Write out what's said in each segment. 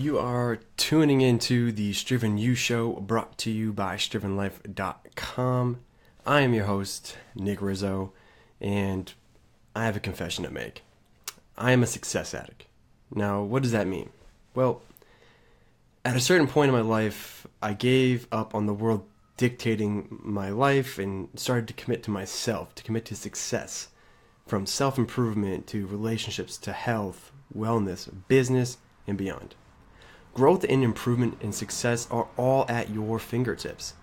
You are tuning into the Striven U Show, brought to you by strivenlife.com. I am your host, Nick Rizzo, and I have a confession to make. I am a success addict. Now, what does that mean? Well, at a certain point in my life, I gave up on the world dictating my life and started to commit to myself, to commit to success. From self-improvement to relationships to health, wellness, business, and beyond. Growth and improvement and success are all at your fingertips.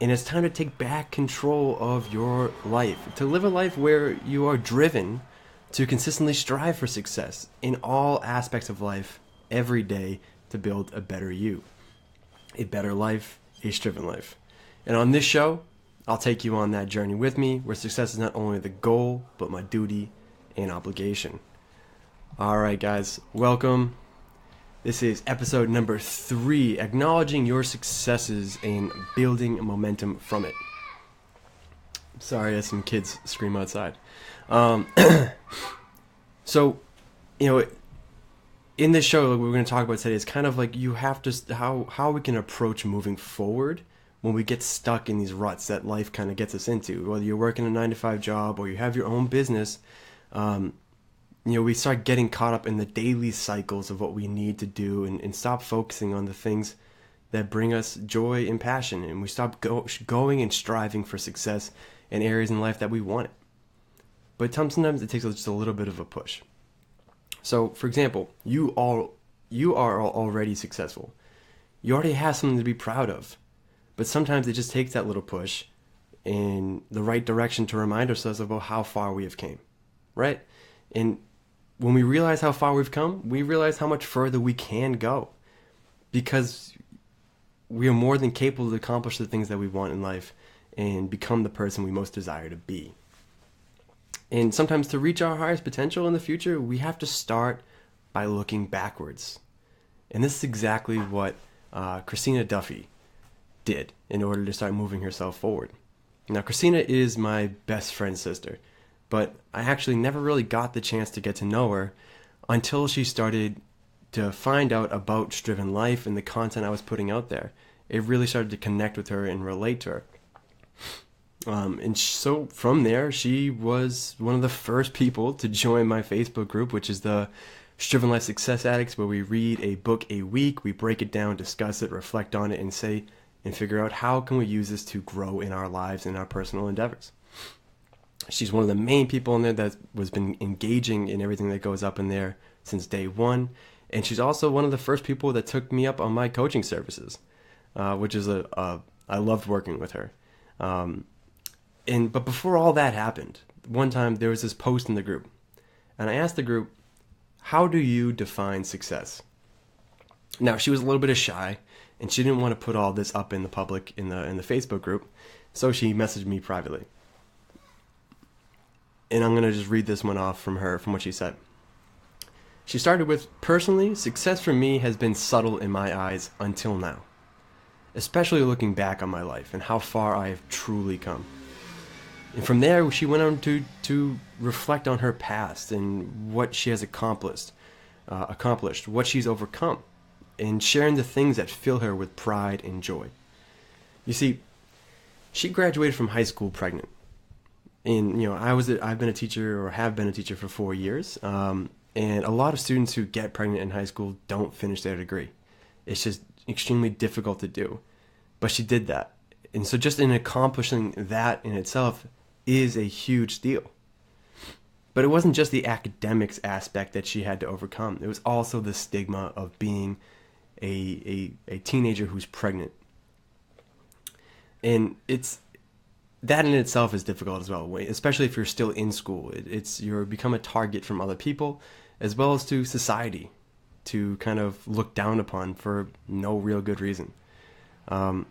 And it's time to take back control of your life, to live a life where you are driven to consistently strive for success in all aspects of life every day to build a better you. A better life, a striven life. And on this show, I'll take you on that journey with me, where success is not only the goal, but my duty and obligation. All right, guys, welcome. This is episode number 3, acknowledging your successes and building momentum from it. Sorry, I had some kids scream outside. So, in this show, what we're going to talk about today is kind of like you have to how we can approach moving forward when we get stuck in these ruts that life kind of gets us into. Whether you're working a 9-to-5 job or you have your own business, we start getting caught up in the daily cycles of what we need to do and stop focusing on the things that bring us joy and passion. And we stop going and striving for success in areas in life that we want it. But sometimes it takes just a little bit of a push. So, for example, you are already successful. You already have something to be proud of. But sometimes it just takes that little push in the right direction to remind ourselves about how far we have came, right? And when we realize how far we've come, we realize how much further we can go, because we are more than capable to accomplish the things that we want in life and become the person we most desire to be. And sometimes to reach our highest potential in the future, we have to start by looking backwards. And this is exactly what Christina Duffy did in order to start moving herself forward. Now, Christina is my best friend's sister, but I actually never really got the chance to get to know her until she started to find out about Striven Life and the content I was putting out there. It really started to connect with her and relate to her. So from there, she was one of the first people to join my Facebook group, which is the Striven Life Success Addicts, where we read a book a week, we break it down, discuss it, reflect on it, and figure out how can we use this to grow in our lives and our personal endeavors. She's one of the main people in there that has been engaging in everything that goes up in there since day one. And she's also one of the first people that took me up on my coaching services, which is I loved working with her. But before all that happened, one time there was this post in the group, and I asked the group, how do you define success? Now, she was a little bit shy, and she didn't want to put all this up in the public in the Facebook group, so she messaged me privately. And I'm going to just read this one off from what she said. She started with, personally, success for me has been subtle in my eyes until now, especially looking back on my life and how far I have truly come. And from there, she went on to reflect on her past and what she has accomplished, what she's overcome, and sharing the things that fill her with pride and joy. You see, she graduated from high school pregnant. And, I've been a teacher or have been a teacher for 4 years. And a lot of students who get pregnant in high school don't finish their degree. It's just extremely difficult to do. But she did that. And so just in accomplishing that in itself is a huge deal. But it wasn't just the academics aspect that she had to overcome. It was also the stigma of being a teenager who's pregnant. And that in itself is difficult as well, especially if you're still in school. You're become a target from other people as well as to society to kind of look down upon for no real good reason. But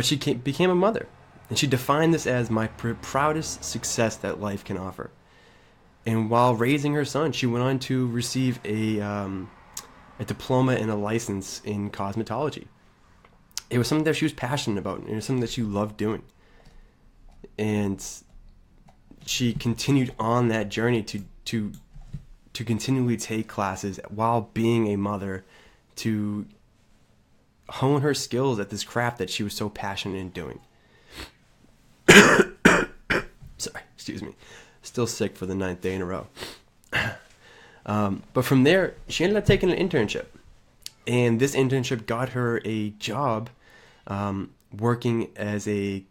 she became a mother, and she defined this as my proudest success that life can offer. And while raising her son, she went on to receive a diploma and a license in cosmetology. It was something that she was passionate about, and it was something that she loved doing. And she continued on that journey to continually take classes while being a mother to hone her skills at this craft that she was so passionate in doing. Sorry, excuse me. Still sick for the 9th day in a row. But from there, she ended up taking an internship. And this internship got her a job working as I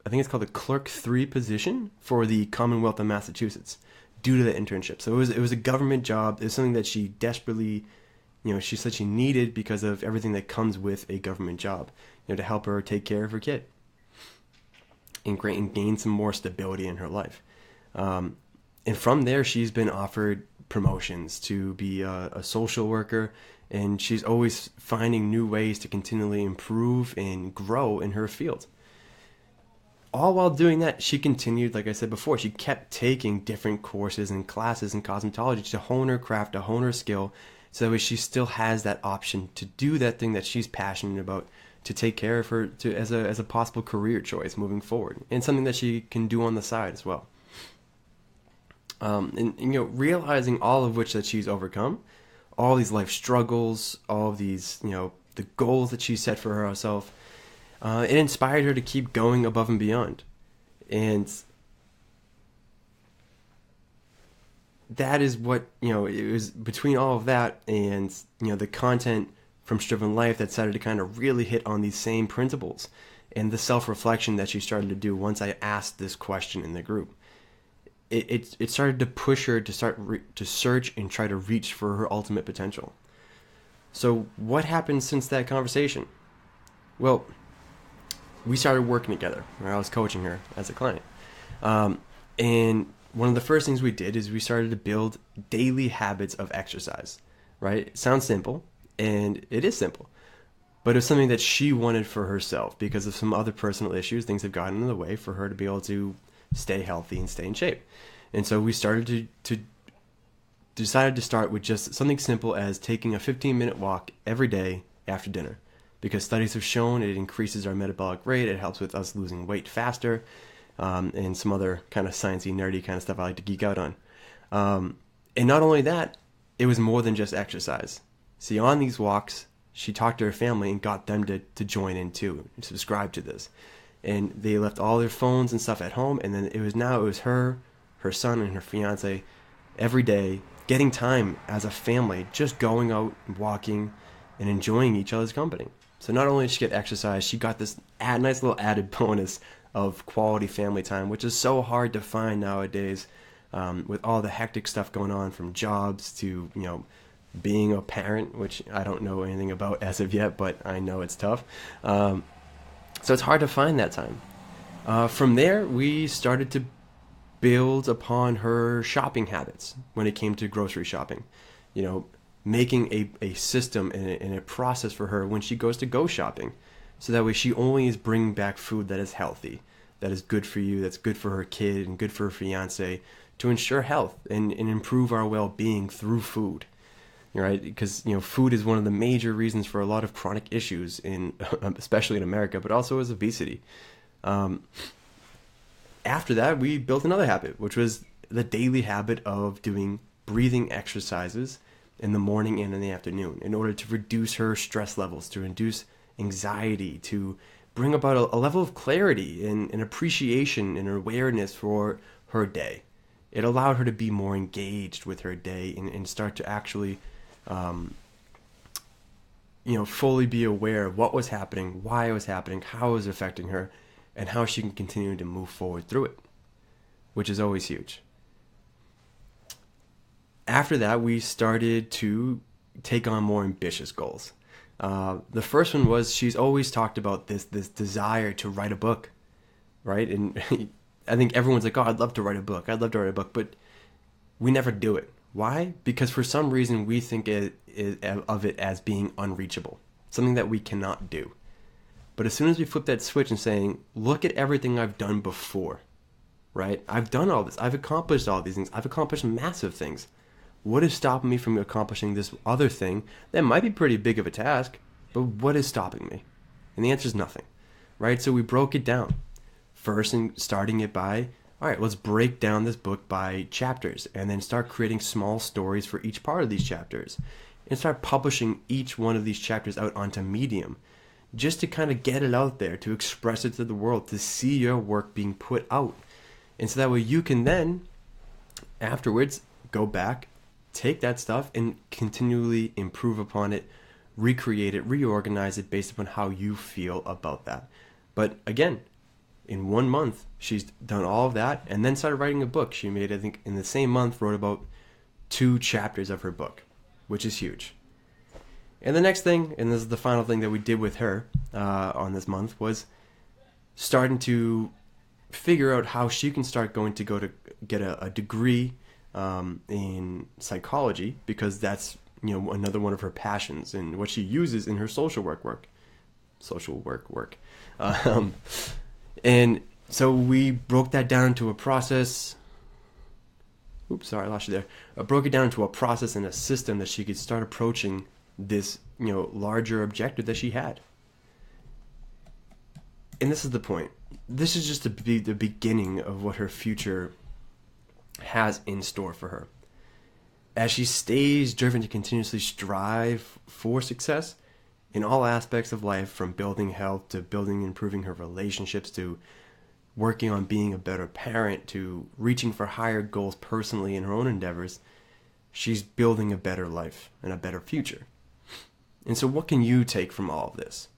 think it's called a Clerk 3 position for the Commonwealth of Massachusetts due to the internship. So it was a government job. It was something that she desperately, she said she needed because of everything that comes with a government job, to help her take care of her kid and gain some more stability in her life. And from there, she's been offered promotions to be a social worker, and she's always finding new ways to continually improve and grow in her field. All while doing that, she continued, like I said before, she kept taking different courses and classes in cosmetology to hone her craft, to hone her skill, so that way she still has that option to do that thing that she's passionate about, to take care of her as a possible career choice moving forward, and something that she can do on the side as well. And realizing all of which that she's overcome, all these life struggles, all of these, the goals that she set for herself, it inspired her to keep going above and beyond. And that is what, it was between all of that and, the content from Striven Life that started to kind of really hit on these same principles and the self-reflection that she started to do once I asked this question in the group. It started to push her to start to search and try to reach for her ultimate potential. So what happened since that conversation? Well, we started working together. I was coaching her as a client. And one of the first things we did is we started to build daily habits of exercise, right? It sounds simple, and it is simple. But it's something that she wanted for herself because of some other personal issues. Things have gotten in the way for her to be able to stay healthy and stay in shape. And so we started to decided to start with just something simple as taking a 15-minute walk every day after dinner, because studies have shown it increases our metabolic rate, it helps with us losing weight faster, and some other kind of sciencey, nerdy kind of stuff I like to geek out on. And not only that, it was more than just exercise. See, on these walks, she talked to her family and got them to join in too, and subscribe to this. And they left all their phones and stuff at home, and then it was her son, and her fiance every day, getting time as a family, just going out and walking and enjoying each other's company. So not only did she get exercise, she got this nice little added bonus of quality family time, which is so hard to find nowadays, with all the hectic stuff going on, from jobs to, being a parent, which I don't know anything about as of yet, but I know it's tough. So it's hard to find that time. From there, we started to build upon her shopping habits when it came to grocery shopping. Making a system and a process for her when she goes to go shopping. So that way she only is bringing back food that is healthy, that is good for you, that's good for her kid and good for her fiance, to ensure health and improve our well-being through food. Right? Because, food is one of the major reasons for a lot of chronic issues, especially in America, but also as obesity. After that, we built another habit, which was the daily habit of doing breathing exercises in the morning and in the afternoon in order to reduce her stress levels, to reduce anxiety, to bring about a level of clarity and appreciation and awareness for her day. It allowed her to be more engaged with her day and start to actually fully be aware of what was happening, why it was happening, how it was affecting her, and how she can continue to move forward through it, which is always huge. After that, we started to take on more ambitious goals. The first one was she's always talked about this desire to write a book, right? And I think everyone's like, oh, I'd love to write a book. But we never do it. Why? Because for some reason we think of it as being unreachable, something that we cannot do. But as soon as we flip that switch and saying, look at everything I've done before, right? I've done all this. I've accomplished all these things. I've accomplished massive things. What is stopping me from accomplishing this other thing that might be pretty big of a task, but what is stopping me? And the answer is nothing, right? So we broke it down. First, and starting it by, all right, let's break down this book by chapters and then start creating small stories for each part of these chapters. and start publishing each one of these chapters out onto Medium, just to kind of get it out there, to express it to the world, to see your work being put out. And so that way you can then, afterwards, go back, take that stuff and continually improve upon it, recreate it, reorganize it based upon how you feel about that. But again, in 1 month, she's done all of that and then started writing a book. She made, I think, in the same month, wrote about 2 chapters of her book, which is huge. And the next thing, and this is the final thing that we did with her on this month, was starting to figure out how she can start going to go to get a degree in psychology, because that's, you know, another one of her passions and what she uses in her social work. And so we broke that down into a process. Oops, sorry, I lost you there. I broke it down into a process and a system that she could start approaching this, you know, larger objective that she had. And this is the point. This is just the beginning of what her future has in store for her. As she stays driven to continuously strive for success in all aspects of life, from building health to building and improving her relationships, to working on being a better parent, to reaching for higher goals personally in her own endeavors, she's building a better life and a better future. And so what can you take from all of this?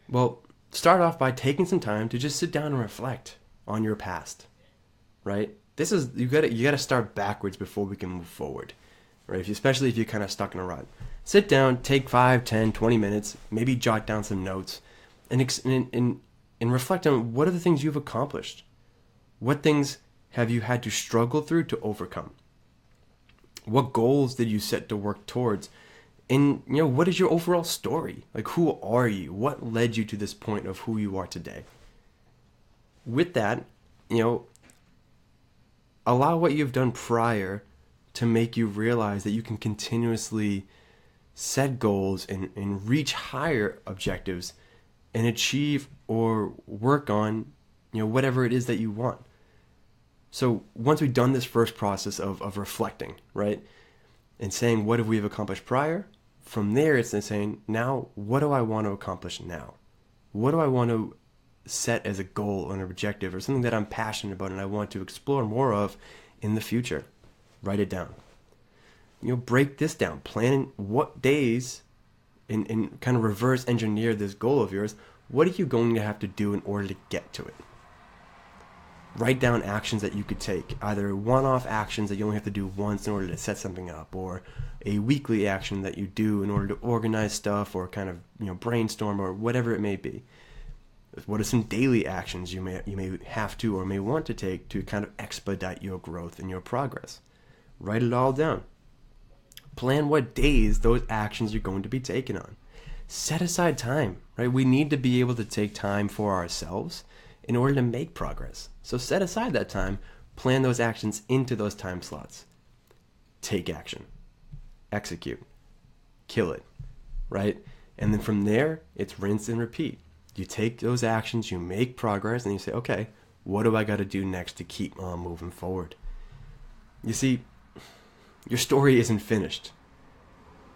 Well, start off by taking some time to just sit down and reflect on your past, right? This is, you gotta start backwards before we can move forward, right? Especially if you're kind of stuck in a rut. Sit down, take 5, 10, 20 minutes, maybe jot down some notes, and reflect on what are the things you've accomplished. What things have you had to struggle through to overcome? What goals did you set to work towards? And, you know, what is your overall story? Like, who are you? What led you to this point of who you are today? With that, you know, allow what you've done prior to make you realize that you can continuously set goals and reach higher objectives and achieve or work on, you know, whatever it is that you want. So once we've done this first process of reflecting, right, and saying what have we accomplished prior, from there it's then saying, now what do I want to accomplish now? What do I want to set as a goal or an objective or something that I'm passionate about and I want to explore more of in the future? Write it down. You know, break this down. Plan what days and kind of reverse engineer this goal of yours. What are you going to have to do in order to get to it? Write down actions that you could take, either one-off actions that you only have to do once in order to set something up, or a weekly action that you do in order to organize stuff or kind of, you know, brainstorm or whatever it may be. What are some daily actions you may have to or may want to take to kind of expedite your growth and your progress? Write it all down. Plan what days those actions you're going to be taking on. Set aside time, right? We need to be able to take time for ourselves in order to make progress. So set aside that time, plan those actions into those time slots. Take action. Execute. Kill it, right? And then from there, it's rinse and repeat. You take those actions, you make progress, and you say, okay, what do I got to do next to keep on moving forward? You see, your story isn't finished.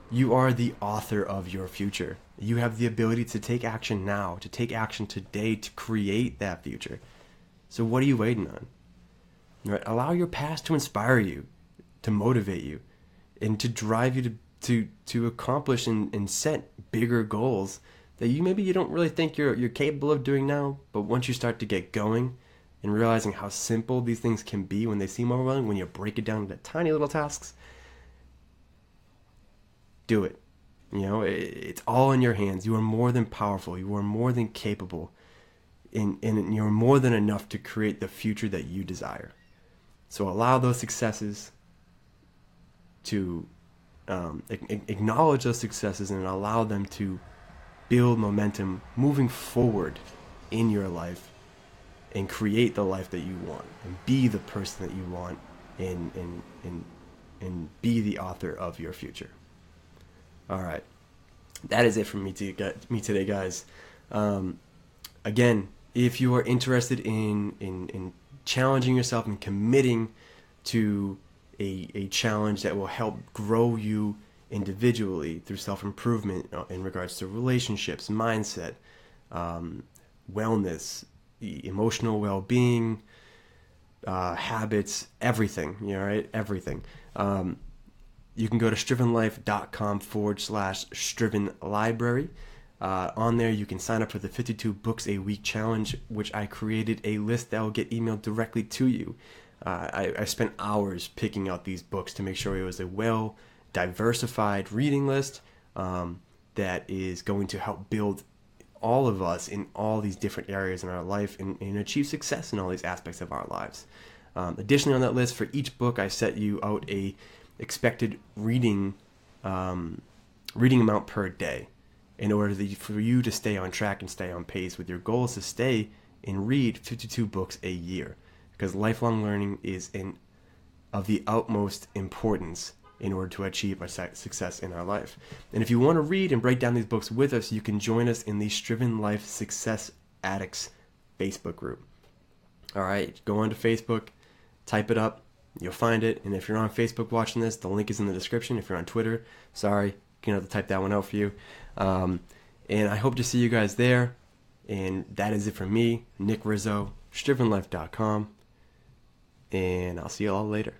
You are the author of your future. You have the ability to take action now, to take action today, to create that future. So what are you waiting on? Right? Allow your past to inspire you, to motivate you, and to drive you to accomplish and set bigger goals that you don't really think you're capable of doing now, but once you start to get going and realizing how simple these things can be when they seem overwhelming, when you break it down into tiny little tasks, do it. You know, it's all in your hands. You are more than powerful. You are more than capable. And you're more than enough to create the future that you desire. So allow those successes to acknowledge those successes and allow them to build momentum moving forward in your life and create the life that you want and be the person that you want and be the author of your future. All right. That is it from me today, guys. Again, if you are interested in challenging yourself and committing to a challenge that will help grow you individually through self-improvement in regards to relationships, mindset, wellness, emotional well-being, habits, everything, right? Everything. You can go to strivenlife.com/Striven Library. On there, you can sign up for the 52 Books a Week Challenge, which I created a list that will get emailed directly to you. I spent hours picking out these books to make sure it was a well-diversified reading list that is going to help build all of us in all these different areas in our life and achieve success in all these aspects of our lives. Additionally, on that list, for each book, I set you out a expected reading amount per day in order for you to stay on track and stay on pace with your goals to stay and read 52 books a year, because lifelong learning is of the utmost importance in order to achieve our success in our life. And if you want to read and break down these books with us, you can join us in the Striven Life Success Addicts Facebook group. All right, go onto Facebook, type it up, you'll find it. And if you're on Facebook watching this, the link is in the description. If you're on Twitter, sorry, gonna have to type that one out for you. And I hope to see you guys there. And that is it for me, Nick Rizzo, strivenlife.com. And I'll see you all later.